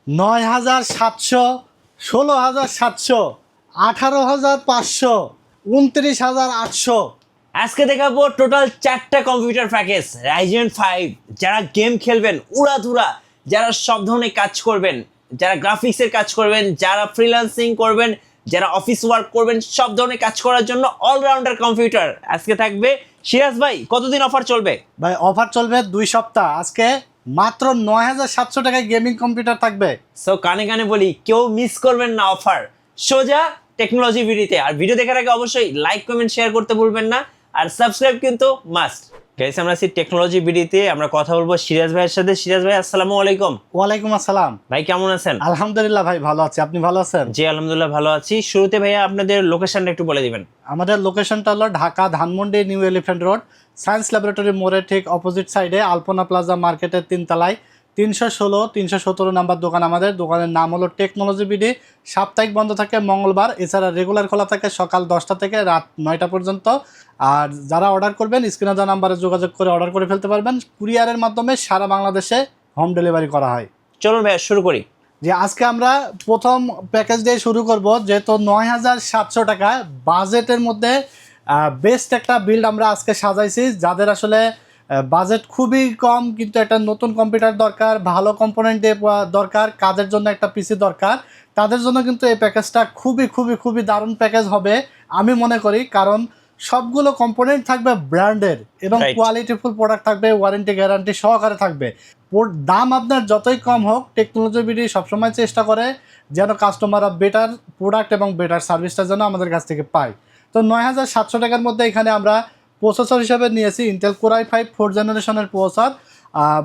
৯,৭০০, ১৬,৭০০, ১৮,৫০০, ২৯,৮০০। আজকে দেখাবো টোটাল 4টা কম্পিউটার প্যাকেজ রাইজেন 5। যারা গেম খেলবেন উড়াধুরা, যারা সব ধরনের কাজ করবেন, যারা গ্রাফিক্সের কাজ করবেন, যারা ফ্রিল্যান্সিং করবেন, যারা অফিস ওয়ার্ক করবেন, সব ধরনের কাজ করার জন্য অলরাউন্ডার কম্পিউটার আজকে থাকবে। সিরাজ ভাই, কতদিন অফার চলবে? ভাই অফার চলবে 2 সপ্তাহ। আজকে মাত্র ৯,৭০০ টাকায় গেমিং কম্পিউটার থাকবে। সো কানে কানে বলি, কেউ মিস করবেন না অফার। সোজা টেকনোলজি ভিডিওতে। আর ভিডিও দেখার আগে অবশ্যই লাইক কমেন্ট শেয়ার করতে ভুলবেন না, আর সাবস্ক্রাইব কিন্তু মাস্ট। গাইস, আমরা আছি টেকনোলজি ভিডিওতে। আমরা কথা বলবো সিরাজ ভাইয়ের সাথে। সিরাজ ভাই, আসসালামু আলাইকুম। ওয়ালাইকুম আসসালাম। ভাই কেমন আছেন? আলহামদুলিল্লাহ ভাই, ভালো আছি। আপনি ভালো আছেন? জি আলহামদুলিল্লাহ ভালো আছি। শুরুতে ভাইয়া আপনাদের লোকেশনটা একটু বলে দিবেন। আমাদের লোকেশনটা হলো Dhaka Dhanmondi new elephant road, science laboratory মোড়ের ঠিক অপোজিট সাইডে আলপনা প্লাজা মার্কেটের 3 তলায় 316 317 নাম্বার দোকান। আমাদের দোকানের নাম হলো টেকনোলজি বিডি। সাপ্তাহিক বন্ধ থাকে মঙ্গলবার, এছাড়া রেগুলার খোলা থাকে সকাল 10টা থেকে রাত 9টা পর্যন্ত। আর যারা অর্ডার করবেন স্ক্রিনে দেওয়া নাম্বারে যোগাযোগ করে অর্ডার করে ফেলতে পারবেন। কুরিয়ারের মাধ্যমে সারা বাংলাদেশে হোম ডেলিভারি করা হয়। চলুন ভাইয়া শুরু করি। যে আজকে আমরা প্রথম প্যাকেজ দিয়ে শুরু করব, যেহেতু ৯,৭০০ টাকা বাজেটের মধ্যে বেস্ট একটা বিল্ড আমরা আজকে সাজাইছি। যাদের আসলে বাজেট খুবই কম কিন্তু একটা নতুন কম্পিউটার দরকার, ভালো কম্পোনেন্ট দিয়ে দরকার, কাজের জন্য একটা পিসি দরকার, তাদের জন্য কিন্তু এই প্যাকেজটা খুবই খুবই খুবই দারুণ প্যাকেজ হবে আমি মনে করি। কারণ সবগুলো কম্পোনেন্ট থাকবে ব্র্যান্ডের এবং কোয়ালিটিফুল প্রোডাক্ট থাকবে, ওয়ারেন্টি গ্যারান্টি সহকারে থাকবে। দাম আপনার যতই কম হোক, টেকনোলজি বিডি সবসময় চেষ্টা করে যেন কাস্টমাররা বেটার প্রোডাক্ট এবং বেটার সার্ভিসটা যেন আমাদের কাছ থেকে পায়। তো ৯,৭০০ টাকার মধ্যে এখানে আমরা প্রসেসর হিসাবে নিয়েছি ইন্টেল কোর i5 4th জেনারেশনের প্রসেসর।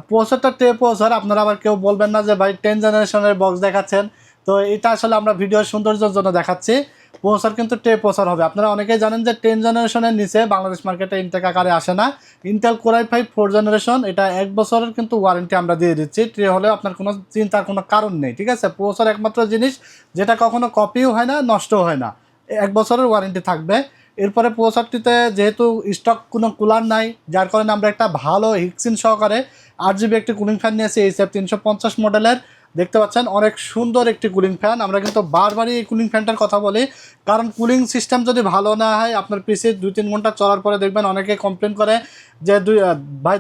প্রসেসরটা প্রসেসর। আপনারা আবার কেউ বলবেন না যে ভাই 10th জেনারেশনের বক্স দেখাচ্ছেন। তো এটা আসলে আমরা ভিডিওর সৌন্দর্যের জন্য দেখাচ্ছি। প্রসেসর কিন্তু প্রসেসর হবে। আপনারা অনেকেই জানেন যে 10th জেনারেশনের নিচে বাংলাদেশ মার্কেটে ইনটেক আকারে আসে না। Intel core i5 4th generation, এটা 1 বছরের কিন্তু ওয়ারেন্টি আমরা দিয়ে দিচ্ছি। হলেও আপনার কোনো চিন্তার কোনো কারণ নেই, ঠিক আছে? প্রসেসর একমাত্র জিনিস যেটা কখনো কপিও হয় না, নষ্টও হয় না, 1 বছরের ওয়ারেন্টি থাকবে। এরপরে প্রসেসরটিতে যেহেতু স্টক কোনো কুলার নাই, যার কারণে আমরা একটা ভালো হিটসিন সহকারে 8GB একটি কুলিং ফ্যান নিয়েছি HF 350 মডেলের। দেখতে পাচ্ছেন অনেক সুন্দর একটি কুলিং ফ্যান। আমরা কিন্তু বারবারই এই কুলিং ফ্যানটার কথা বলি, কারণ কুলিং সিস্টেম যদি ভালো না হয় আপনার পিসি 2-3 ঘন্টা চলার পরে দেখবেন অনেকে কমপ্লেন করে যে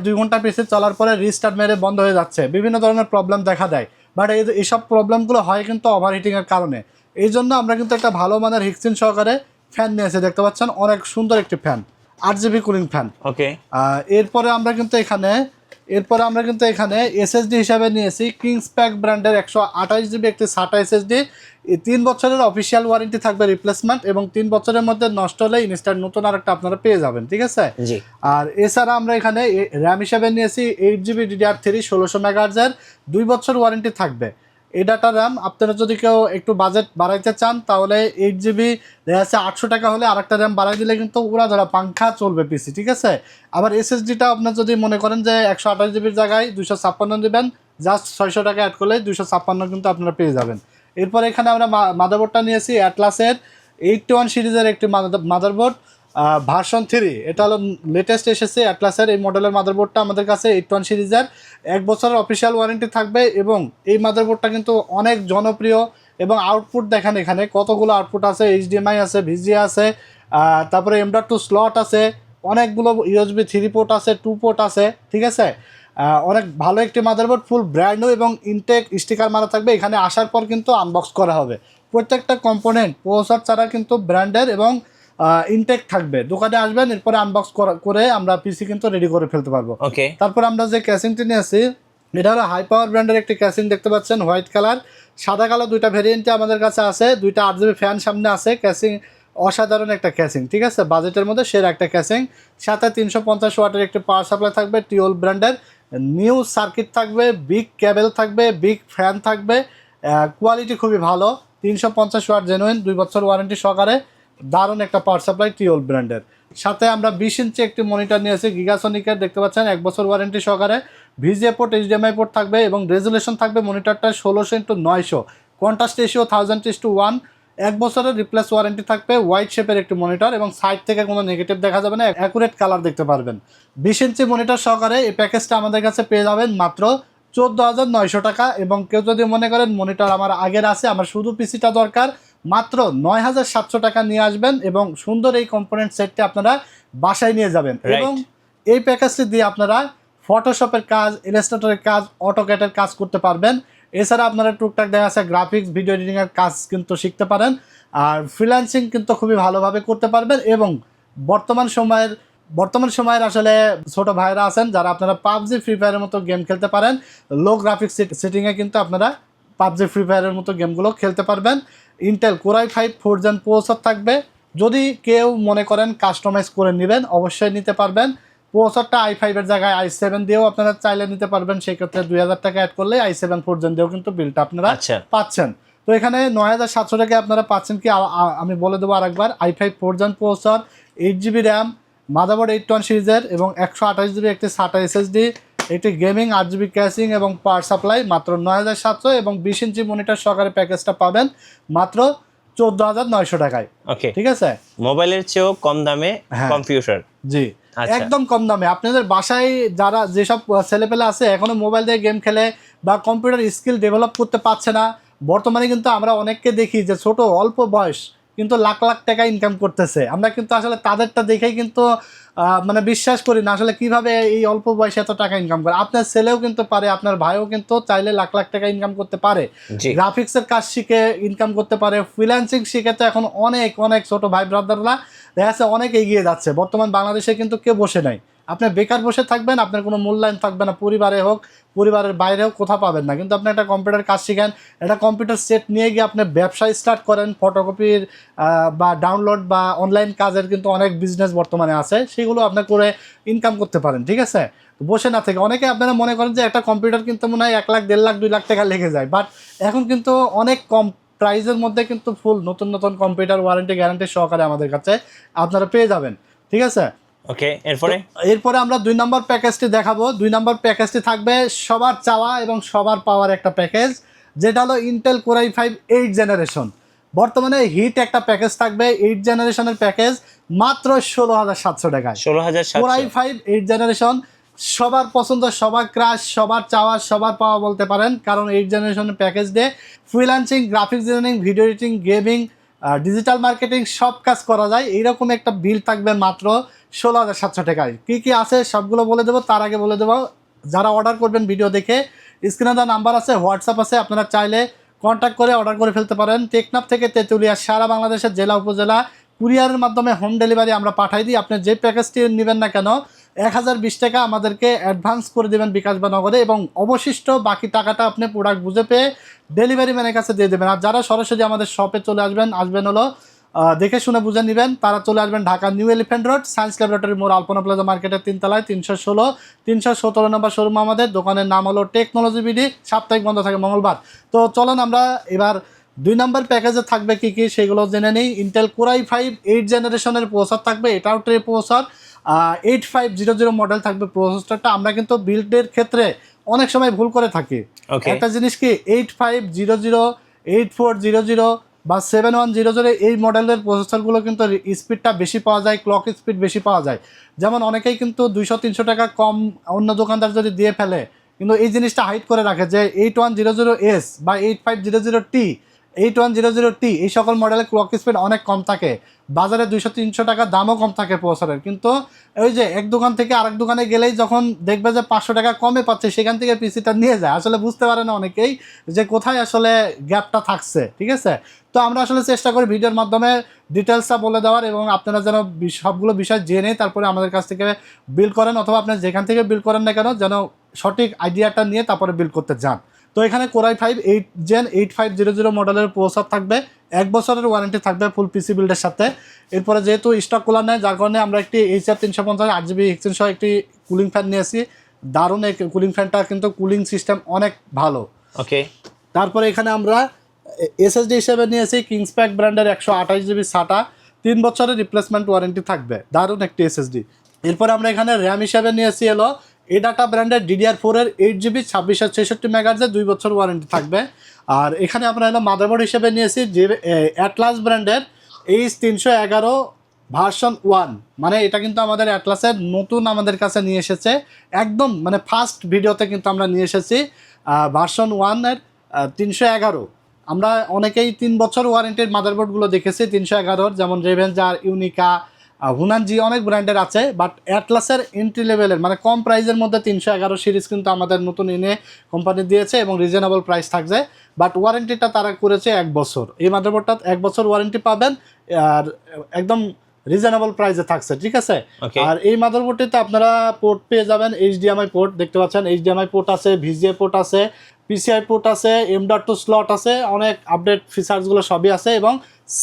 2 ঘন্টা পিসি চলার পরে রিস্টার্ট মেরে বন্ধ হয়ে যাচ্ছে, বিভিন্ন ধরনের প্রবলেম দেখা দেয়। বাট এইসব প্রবলেমগুলো হয় কিন্তু ওভারহিটিংয়ের কারণে। এই জন্য আমরা কিন্তু একটা ভালো মানের হিটসিন সহকারে ফ্যান নিয়েছে। দেখতে পাচ্ছেন অনেক সুন্দর একটি ফ্যান, 8GB কুলিং ফ্যান। ওকে। এরপরে আমরা কিন্তু এখানে এসএসডি হিসাবে নিয়েছি কিংসপ্যাক ব্র্যান্ডের 128GB একটি SATA এসএসডি। 3 বছরের অফিসিয়াল ওয়ারেন্টি থাকবে রিপ্লেসমেন্ট, এবং 3 বছরের মধ্যে নষ্ট হলে ইনস্ট্যান্ট নতুন আরেকটা আপনারা পেয়ে যাবেন, ঠিক আছে? আর এছাড়া আমরা এখানে র্যাম হিসাবে নিয়েছি 8GB DDR3 1600 মেগাহার্জের, 2 বছর ওয়ারেন্টি থাকবে। এই ডাটা র্যাম আপনারা যদি কেউ একটু বাজেট বাড়াইতে চান তাহলে 8GB দেখা যাচ্ছে 800 টাকা হলে আরেকটা র্যাম বাড়াই দিলে কিন্তু উড়া ধরা পাংখা চলবে পিসি, ঠিক আছে? আবার এসএসডিটা আপনার যদি মনে করেন যে 128GBর জায়গায় 256 দেবেন, জাস্ট 600 টাকা অ্যাড করলে 256 কিন্তু আপনারা পেয়ে যাবেন। এরপর এখানে আমরা মাদারবোর্ডটা নিয়েছি অ্যাটলাসের 81 সিরিজের একটি মাদারবোর্ড, ভার্সন 3। এটা হলো লেটেস্ট এসেছে অ্যাটলাসের এই মডেলের মাদারবোর্ডটা আমাদের কাছে 81 সিরিজের। 1 বছরের অফিসিয়াল ওয়ারেন্টি থাকবে, এবং এই মাদারবোর্ডটা কিন্তু অনেক জনপ্রিয়। এবং আউটপুট দেখেন এখানে কতগুলো আউটপুট আছে, HDMI আছে, VGA আছে, তারপরে M.2 স্লট আছে, অনেকগুলো USB 3 পোর্ট আছে, 2 পোর্ট আছে, ঠিক আছে? অনেক ভালো একটি মাদারবোর্ড, ফুল ব্র্যান্ড নিউ এবং ইনটেক স্টিকার মারা থাকবে। এখানে আসার পর কিন্তু আনবক্স করা হবে প্রত্যেকটা কম্পোনেন্ট, প্রসেসর ছাড়া কিন্তু ব্র্যান্ডের এবং ইনটেক থাকবে। দোকানে আসবেন, এরপরে আনবক্স করে আমরা পিসি কিন্তু রেডি করে ফেলতে পারবো। ওকে। তারপর আমরা যে ক্যাসিংটি নিয়েছি এটা হলো হাই পাওয়ার ব্র্যান্ডের একটি ক্যাসিং। দেখতে পাচ্ছেন হোয়াইট কালার, সাদা কালো দুইটা ভেরিয়েন্টে আমাদের কাছে আছে। 2টা 8GB ফ্যান সামনে আছে। ক্যাসিং অসাধারণ একটা ক্যাসিং, ঠিক আছে? বাজেটের মধ্যে সেরা একটা ক্যাসিং। সাথে 350 ওয়াটের একটি পাওয়ার সাপ্লাই থাকবে টিওল ব্র্যান্ডের। নিউ সার্কিট থাকবে, বিগ কেবল থাকবে, বিগ ফ্যান থাকবে। কোয়ালিটি খুবই ভালো, 350 ওয়াট জেনুইন, 2 বছর ওয়ারেন্টি সহকারে। দারুণ একটা পাওয়ার সাপ্লাই টিওল ব্র্যান্ডের। সাথে আমরা 20 ইঞ্চি একটি মনিটর নিয়েছি গিগাসনিকের। দেখতে পাচ্ছেন 1 বছর ওয়ারেন্টি সহকারে। VGA পোর্ট, HDMI পোর্ট থাকবে, এবং রেজুলেশন থাকবে মনিটরটা 1600x900, কন্ট্রাস্ট রেশিও 1000:1। 1 বছরের রিপ্লেস ওয়ারেন্টি থাকবে। হোয়াইট শেপের একটি মনিটর, এবং সাইড থেকে কোনো নেগেটিভ দেখা যাবে না, অ্যাকুরেট কালার দেখতে পারবেন। 20 ইঞ্চি মনিটর সহকারে এই প্যাকেজটা আমাদের কাছে পেয়ে যাবেন মাত্র 14,900 টাকা। এবং কেউ যদি মনে করেন মনিটর আমার আগের আছে, আমার শুধু পিসিটা দরকার, মাত্র 9,700 টাকা নিয়ে আসবেন এবং সুন্দর এই কম্পোনেন্ট সেটটি আপনারা বাসায় নিয়ে যাবেন। এবং এই প্যাকেজটি দিয়ে আপনারা ফটোশপের কাজ, ইলাস্ট্রেটরের কাজ, অটোক্যাডের কাজ করতে পারবেন। এছাড়া আপনারা টুকটাক দেখা যাচ্ছে গ্রাফিক্স, ভিডিও এডিটিংয়ের কাজ কিন্তু শিখতে পারেন। আর ফ্রিল্যান্সিং কিন্তু খুবই ভালোভাবে করতে পারবেন। এবং বর্তমান সময়ের আসলে ছোট ভাইরা আছেন যারা আপনারা পাবজি, ফ্রি ফায়ারের মতো গেম খেলতে পারেন, লো গ্রাফিক্স সেটিংয়ে কিন্তু আপনারা পাবজি, ফ্রি ফায়ারের মতো গেমগুলো খেলতে পারবেন। Intel Core i5 4th Gen processor থাকবে। যদি কেউ মনে করেন কাস্টমাইজ করে নেবেন, অবশ্যই নিতে পারবেন। প্রসেসরটা i5 এর জায়গায় i7 দিয়েও আপনারা চাইলে নিতে পারবেন। সেক্ষেত্রে 2,000 টাকা অ্যাড করলে i7 4th Gen দিয়েও কিন্তু বিলটা আপনারা পাচ্ছেন। তো এখানে 9,700 টাকা আপনারা পাচ্ছেন কি, আমি বলে দেবো আরেকবার, i5 4th Gen processor, 8GB RAM, motherboard 8 সিরিজের এবং 128GB একটি SATA SSD, একটি গেমিং 8GB ক্যাশিং এবং পাওয়ার সাপ্লাই, মাত্র 9,700। এবং 20 ইঞ্চি মনিটর সহকারে প্যাকেজটা পাবেন মাত্র 14,900 টাকায়। ওকে, ঠিক আছে, মোবাইলের চেয়েও কম দামে কম্পিউটার। জি, একদম কম দামে। আপনাদের বাসায় যারা যেসব ছেলেপেলে আছে এখনো মোবাইল দিয়ে গেম খেলে বা কম্পিউটার স্কিল ডেভেলপ করতে পারছে না, বর্তমানে কিন্তু আমরা অনেককে দেখি যে ছোট অল্প বয়স কিন্তু লাখ লাখ টাকা ইনকাম করতেছে। আমরা কিন্তু আসলে তাদেরটা দেখেই কিন্তু মানে বিশ্বাস করি না আসলে কিভাবে এই অল্প বয়সে এত টাকা ইনকাম করে। আপনার ছেলেও কিন্তু পারে, আপনার ভাইও কিন্তু চাইলে লাখ লাখ টাকা ইনকাম করতে পারে, গ্রাফিক্সের কাজ শিখে ইনকাম করতে পারে, ফ্রিল্যান্সিং শিখে। তো এখন অনেক অনেক ছোট ভাই ব্রাদাররা দেখা যাচ্ছে অনেক এগিয়ে যাচ্ছে। বর্তমান বাংলাদেশে কিন্তু কেউ বসে নাই। আপনি বেকার বসে থাকবেন, আপনার কোনো মূল্যায়ন থাকবে না, পরিবারে হোক, পরিবারের বাইরে হোক, কোথাও পাবেন না। কিন্তু আপনি একটা কম্পিউটার কাজ শিখেন, একটা কম্পিউটার সেট নিয়ে গিয়ে আপনি ব্যবসা স্টার্ট করেন, ফটোকপির বা ডাউনলোড বা অনলাইন কাজের কিন্তু অনেক বিজনেস বর্তমানে আছে, সেগুলো আপনি করে ইনকাম করতে পারেন। ঠিক আছে, বসে না থেকে অনেকে আপনারা মনে করেন যে একটা কম্পিউটার কিনতে মনে হয় 1 লাখ, 1.5 লাখ, 2 লাখ টাকা লেগে যায়, বাট এখন কিন্তু অনেক কম প্রাইজের মধ্যে কিন্তু ফুল নতুন নতুন কম্পিউটার ওয়ারেন্টি গ্যারান্টি সহকারে আমাদের কাছে আপনারা পেয়ে যাবেন। ঠিক আছে, ওকে। এরপরে আমরা 2 নম্বর প্যাকেজটি দেখাবো। 2 নম্বর প্যাকেজটি থাকবে সবার চাওয়া এবং সবার পাওয়ার একটা প্যাকেজ, যেটা হলো Intel Core i5 8th generation. বর্তমানে হিট একটা প্যাকেজ থাকবে, 8th জেনারেশনের প্যাকেজ, মাত্র 16,700 টাকায়। 16,700 Core i5 8th জেনারেশন সবার পছন্দ, সবার ক্রাশ, সবার চাওয়া, সবার পাওয়া বলতে পারেন। কারণ 8th জেনারেশনের প্যাকেজ দিয়ে freelancing, graphics designing, video editing, gaming, digital marketing সব কাজ করা যায়। এইরকম একটা বিল থাকবে মাত্র 16,700 টাকায়। কী কী আছে সবগুলো বলে দেবো। তার আগে বলে দেবো, যারা অর্ডার করবেন ভিডিও দেখে স্ক্রিনে দেওয়া নাম্বার আছে, হোয়াটসঅ্যাপ আছে, আপনারা চাইলে কন্ট্যাক্ট করে অর্ডার করে ফেলতে পারেন। টেকনাফ থেকে তেঁতুলিয়া সারা বাংলাদেশের জেলা উপজেলা কুরিয়ারের মাধ্যমে হোম ডেলিভারি আমরা পাঠাই দিই। আপনি যে প্যাকেজটি নেবেন না কেন 1,020 টাকা আমাদেরকে অ্যাডভান্স করে দেবেন বিকাশ বা নগদে, এবং অবশিষ্ট বাকি টাকাটা আপনি প্রোডাক্ট বুঝে পেয়ে ডেলিভারি ম্যানের কাছে দিয়ে দেবেন। আর যারা সরাসরি আমাদের শপে চলে আসবেন হলো দেখে শুনে বুঝে নেবেন, তারা চলে আসবেন Dhaka new elephant road, science laboratory মোড়, আলপনা প্লাজা মার্কেটের 3 তলায় 317 নম্বর শোরুম আমাদের। দোকানের নাম হলো টেকনোলজি বিডি, সাপ্তাহিক বন্ধ থাকে মঙ্গলবার। তো চলুন আমরা এবার 2 নম্বর প্যাকেজে থাকবে কী কী সেগুলো জেনে নেই। ইন্টেল Core i5 8th জেনারেশনের প্রসেসর থাকবে, এটাও ট্রে প্রসেসর, 8500 মডেল থাকবে প্রসেসরটা। আমরা কিন্তু বিল্ডের ক্ষেত্রে অনেক সময় ভুল করে থাকি। একটা জিনিস কি, 8500, 8400 বা 7100 এই মডেলের প্রসেসরগুলো কিন্তু স্পিডটা বেশি পাওয়া যায়, ক্লক স্পিড বেশি পাওয়া যায়। যেমন অনেকেই কিন্তু 200-300 টাকা কম অন্য দোকানদার যদি দিয়ে ফেলে, কিন্তু এই জিনিসটা হাইড করে রাখে যে 8100S বা 8500T, 8100T এই সকল মডেলের ক্লক স্পিড অনেক কম থাকে। বাজারে 200-300 টাকা দামও কম থাকে প্রসেসরের, কিন্তু ওই যে এক দোকান থেকে আরেক দোকানে গেলেই যখন দেখবে যে 500 টাকা কমে পাচ্ছে, সেখান থেকে পিসিটা নিয়ে যায়। আসলে বুঝতে পারে না অনেকেই যে কোথায় আসলে গ্যাপটা থাকছে। ঠিক আছে, তো আমরা আসলে চেষ্টা করি ভিডিওর মাধ্যমে ডিটেলসটা বলে দেওয়ার, এবং আপনারা যেন সবগুলো বিষয় জেনে তারপরে আমাদের কাছ থেকে বিল করেন, অথবা আপনি যেখান থেকে বিল করেন না কেন যেন সঠিক আইডিয়াটা নিয়ে তারপরে বিল করতে যান। তো এখানে Core i5 8th Gen 8500 মডেলের প্রসেসর থাকবে, 1 বছরের ওয়ারেন্টি থাকবে ফুল পিসি বিল্ডের সাথে। এরপরে যেহেতু স্টক কুলার নেয়, যার কারণে আমরা একটি HR350 8GB এক্সচেঞ্জ সহ একটি কুলিং ফ্যান নিয়েছি। দারুণ এই কুলিং ফ্যানটা, কিন্তু কুলিং সিস্টেম অনেক ভালো। ওকে, তারপরে এখানে আমরা এসএসডি হিসেবে নিয়েছি কিংসপ্যাক ব্র্যান্ডের 128GB SATA, 3 বছরের রিপ্লেসমেন্ট ওয়ারেন্টি থাকবে, দারুণ একটি এসএসডি। এরপরে আমরা এখানে র্যাম হিসেবে নিয়েছি হলো এডাটা ব্র্যান্ডের DDR4 এর 8GB 2666 মেগাহার্টজের 2 বছর ওয়ারেন্টি থাকবে। আর এখানে আমরা হলো মাদারবোর্ড হিসেবে নিয়েছি যে অ্যাটলাস ব্র্যান্ডের H311 ভার্সন 1, মানে এটা কিন্তু আমাদের অ্যাটলাসের নতুন আমাদের কাছে নিয়ে এসেছে, একদম মানে ফার্স্ট ভিডিওতে কিন্তু আমরা নিয়ে এসেছি ভার্সন 1-এর 311। আমরা অনেকেই 3 বছর ওয়ারেন্টির মাদারবোর্ডগুলো দেখেছি 311-র, যেমন রেভেঞ্জার, ইউনিকা, হুনানজি, অনেক ব্র্যান্ডের আছে। বাট অ্যাটলাসের এন্ট্রি লেভেলের মানে কম প্রাইসের মধ্যে 311 সিরিজ কিন্তু আমাদের নতুন এনে কোম্পানি দিয়েছে এবং রিজনেবল প্রাইস থাকছে। বাট ওয়ারেন্টিটা তারা করেছে 1 বছর। এই মাদারবোর্ডটা 1 বছর ওয়ারেন্টি পাবেন আর একদম রিজনেবল প্রাইসে থাকছে, ঠিক আছে। আর এই মাদারবোর্ডটিতে আপনারা পোর্ট পেয়ে যাবেন, এইচডিএমআই পোর্ট দেখতে পাচ্ছেন, এইচডিএমআই পোর্ট আছে, ভিজিএ পোর্ট আছে, পিসিআই পোর্ট আছে, M.2 স্লট আছে, অনেক আপডেট ফিচার্সগুলো সবই আছে এবং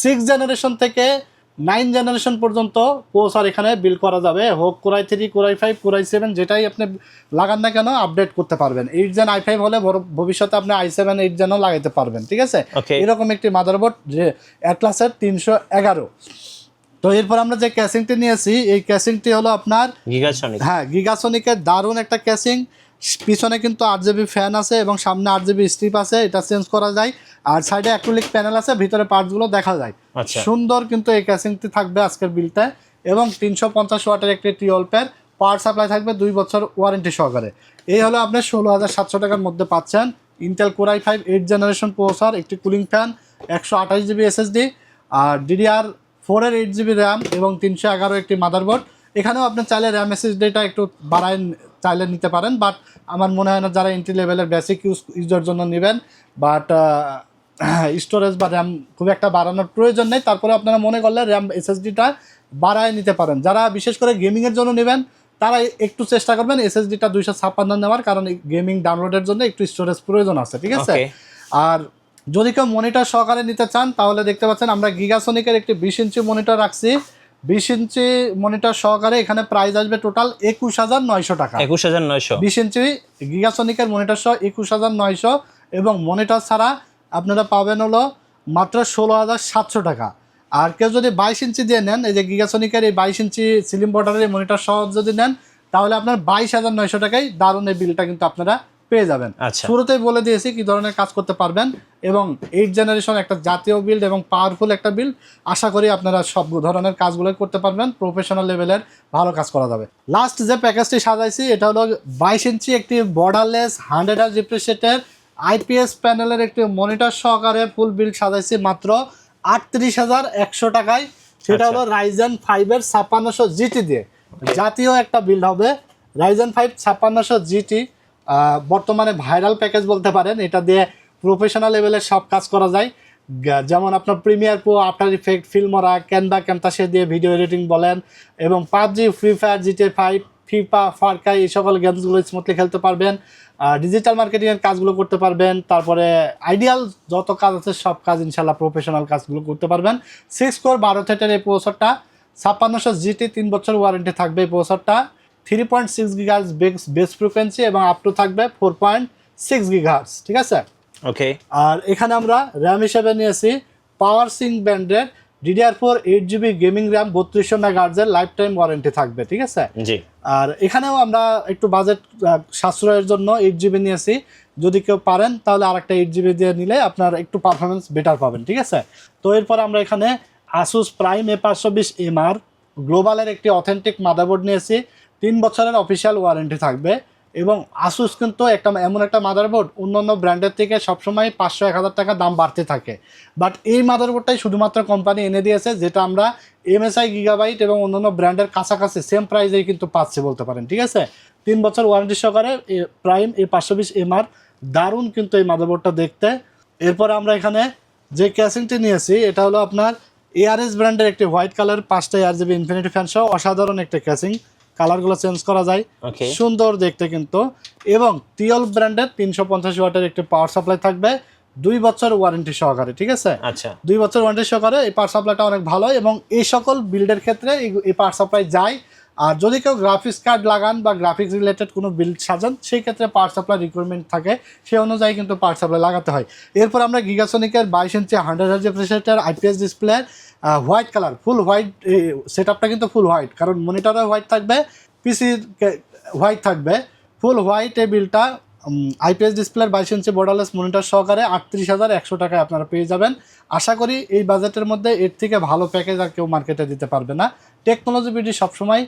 6 জেনারেশন থেকে 9 জেনারেশন পর্যন্ত প্রসেসর এখানে বিল্ড করা যাবে, হোক কোরাই 3, কোরাই 5, কোরাই 7, যেটাই আপনি লাগান না কেন আপডেট করতে পারবেন। 8 জেন i5 হলে ভবিষ্যতে আপনি i7 8 জেনও লাগাইতে পারবেন, ঠিক আছে। এরকম একটি মাদারবোর্ড যে অ্যাটলাসের 311। তো এরপর আমরা যে ক্যাসিংটি নিয়েছি, এই ক্যাসিংটি হলো আপনার গিগাসনিক। হ্যাঁ, গিগাসনিকের দারুণ একটা ক্যাসিং। পিছনে কিন্তু 8GB ফ্যান আছে এবং সামনে 8GB স্ট্রিপ আছে, এটা চেঞ্জ করা যায়। আর সাইডে অ্যাক্রিলিক প্যানেল আছে, ভিতরে পার্টসগুলো দেখা যায়। সুন্দর কিন্তু এই ক্যাসিংটি থাকবে আজকের বিলটা। এবং 350 ওয়াটের একটি টিওলপের পাওয়ার সাপ্লাই থাকবে 2 বছর ওয়ারেন্টি সহকারে। এই হলো আপনি 16,700 টাকার মধ্যে পাচ্ছেন ইন্টেল কোরাই 5 8 জেনারেশন প্রসেসর, একটি কুলিং ফ্যান, 128GB SSD, আর DDR4 এর 8GB র্যাম এবং 311 একটি মাদারবোর্ড। এখানেও আপনি চাইলে র্যাম SSDটা একটু বাড়ায় চাইলে নিতে পারেন, বাট আমার মনে হয় না যারা এন্ট্রি লেভেলের বেসিক ইউজের জন্য নেবেন, বাট স্টোরেজ বা র্যাম খুব একটা বাড়ানোর প্রয়োজন নেই। তারপরে আপনারা মনে করলে র্যাম SSDটা বাড়ায় নিতে পারেন। যারা বিশেষ করে গেমিংয়ের জন্য নেবেন তারা একটু চেষ্টা করবেন SSDটা 256 নেওয়ার, কারণ গেমিং ডাউনলোডের জন্য একটু স্টোরেজ প্রয়োজন আছে, ঠিক আছে। আর যদি কেউ মনিটর সহকারে নিতে চান তাহলে দেখতে পাচ্ছেন আমরা গিগাসনিকের একটি 20 ইঞ্চি মনিটর রাখছি। 20 ইঞ্চি মনিটর সহকারে এখানে প্রাইস আসবে টোটাল 21,900 টাকা। 21,900 20 ইঞ্চি গিগাসনিকের মনিটর সহ 21,900 এবং মনিটর ছাড়া আপনারা পাবেন হলো মাত্র 16,700 টাকা। আর কেউ যদি 22 ইঞ্চি দিয়ে নেন, এই যে গিগাসনিকের এই 22 ইঞ্চি সিলিম বর্ডারের মনিটর সহ যদি নেন তাহলে আপনার 22,900 টাকায় দারুণ এই বিলটা কিন্তু আপনারা পেয়ে যাবেন। শুরুতেই বলে দিয়েছি কি ধরনের কাজ করতে পারবেন এবং 8 জেনারেশন একটা জাতীয় বিল্ড এবং পাওয়ারফুল একটা বিল্ড। আশা করি আপনারা সব ধরনের কাজগুলো করতে পারবেন, প্রফেশনাল লেভেলের ভালো কাজ করা যাবে। লাস্ট যে প্যাকেজটি সাজাইছি এটা হলো 22 ইঞ্চি একটি বর্ডারলেস 100Hz রিফ্রেশ IPS প্যানেলের একটি মনিটর সহকারে ফুল বিল্ড সাজাইছি মাত্র 38,100 টাকায়। সেটা হলো Ryzen 5 এর 5600 GT দিয়ে জাতীয় একটা বিল্ড হবে। Ryzen 5 5600 GT বর্তমানে ভাইরাল প্যাকেজ বলতে পারেন। এটা দিয়ে প্রফেশনাল লেভেলের সব কাজ করা যায়, যেমন আপনার Premiere Pro, After Effect, Filmora, Canva, ক্যামতাসে দিয়ে ভিডিও এডিটিং বলেন এবং PUBG, Free Fire, GTA 5, FIFA, Far Cry এই সকল গেমসগুলো স্মুথলি খেলতে পারবেন। ডিজিটাল মার্কেটিংয়ের কাজগুলো করতে পারবেন। তারপরে আইডিয়াল যত কাজ আছে সব কাজ ইনশাল্লাহ প্রফেশনাল কাজগুলো করতে পারবেন। 6 কোর 12 থ্রেডের এই প্রসেসরটা 5600 GT 3 বছর ওয়ারেন্টি থাকবে। এই প্রসেসরটা 3.6 GHz বেস ফ্রিকোয়েন্সি এবং আপ টু থাকবে 4.6 GHz, ঠিক আছে। আর এখানে আমরা র্যাম হিসেবে নিয়েছি পাওয়ার সিং ব্র্যান্ডের DDR4 8GB gaming RAM 3200 MHz এর লাইফ টাইম ওয়ারেন্টি থাকবে, ঠিক আছে। আর এখানেও আমরা একটু বাজেট সাশ্রয়ের জন্য 8GB নিয়েছি। যদি কেউ পারেন তাহলে আরেকটা 8GB দিয়ে নিলে আপনার একটু পারফরমেন্স বেটার পাবেন, ঠিক আছে। তো এরপর আমরা এখানে Asus Prime A520MR গ্লোবালের একটি অথেন্টিক মাদারবোর্ড নিয়েছি। 3 বছরের অফিসিয়াল ওয়ারেন্টি থাকবে এবং Asus কিন্তু এমন একটা মাদারবোর্ড অন্যান্য ব্র্যান্ডের থেকে সবসময় 500-1000 টাকা দাম বাড়তে থাকে, বাট এই মাদারবোর্ডটাই শুধুমাত্র কোম্পানি এনে দিয়েছে, যেটা আমরা MSI গিগাবাইট এবং অন্যান্য ব্র্যান্ডের কাছাকাছি সেম প্রাইসেই কিন্তু পাচ্ছি বলতে পারেন, ঠিক আছে। 3 বছর ওয়ারেন্টি সহকারে প্রাইম A520MR দারুণ কিন্তু এই মাদারবোর্ডটা দেখতে। এরপরে আমরা এখানে যে ক্যাসিংটি নিয়েছি এটা হলো আপনার ARS ব্র্যান্ডের একটি হোয়াইট কালার 5টা RGB ইনফিনিটি ফ্যান সহ অসাধারণ একটা ক্যাসিং। কালারগুলো চেঞ্জ করা যায়, সুন্দর দেখতে কিন্তু। এবং টিওল ব্র্যান্ডের 350 ওয়াটের একটি পাওয়ার সাপ্লাই থাকবে 2 বছর ওয়ারেন্টি সহকারে, ঠিক আছে। 2 বছর ওয়ারেন্টি সহকারে এই পাওয়ার সাপ্লাইটা অনেক ভালো এবং এই সকল বিল্ডের ক্ষেত্রে এই পাওয়ার সাপ্লাই যায়। আর যদি কেউ গ্রাফিক্স কার্ড লাগান বা গ্রাফিক্স রিলেটেড কোনো বিল্ড সাজান সেই ক্ষেত্রে পাওয়ার সাপ্লাই রিকোয়ারমেন্ট থাকে, সেই অনুযায়ী কিন্তু পাওয়ার সাপ্লাই লাগাতে হয়। এরপর আমরা গিগাসনিকের 22 ইঞ্চি 100Hz refresh IPS display white colour ফুল হোয়াইট সেট আপটা কিন্তু ফুল হোয়াইট, কারণ মনিটরে হোয়াইট থাকবে, পিসি হোয়াইট থাকবে, ফুল হোয়াইট এই বিলটা আইপিএস ডিসপ্লের 22 ইঞ্চি বর্ডারলেস মনিটর সহকারে 38,100 টাকায় আপনারা পেয়ে যাবেন। আশা করি এই বাজেটের মধ্যে এর থেকে ভালো প্যাকেজ আর কেউ মার্কেটে দিতে পারবে না। টেকনোলজি বিডি সবসময়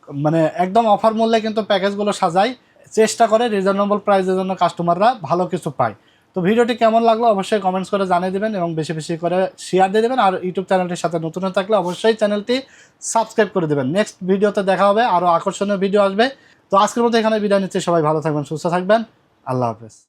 মানে একদম অফার মূল্যে কিন্তু প্যাকেজগুলো সাজায়, চেষ্টা করে রিজনেবল প্রাইসের জন্য কাস্টমাররা ভালো কিছু পায়। তো ভিডিওটি কেমন লাগলো অবশ্যই কমেন্টস করে জানিয়ে দেবেন এবং বেশি বেশি করে শেয়ার দিয়ে দেবেন। আর ইউটিউব চ্যানেলটির সাথে নতুন হয়ে থাকলে অবশ্যই চ্যানেলটি সাবস্ক্রাইব করে দেবেন। নেক্সট ভিডিওতে দেখা হবে, আরও আকর্ষণীয় ভিডিও আসবে। তো আজকের মতো এখানে বিদায় নিচ্ছি, সবাই ভালো থাকবেন, সুস্থ থাকবেন, আল্লাহ হাফেজ।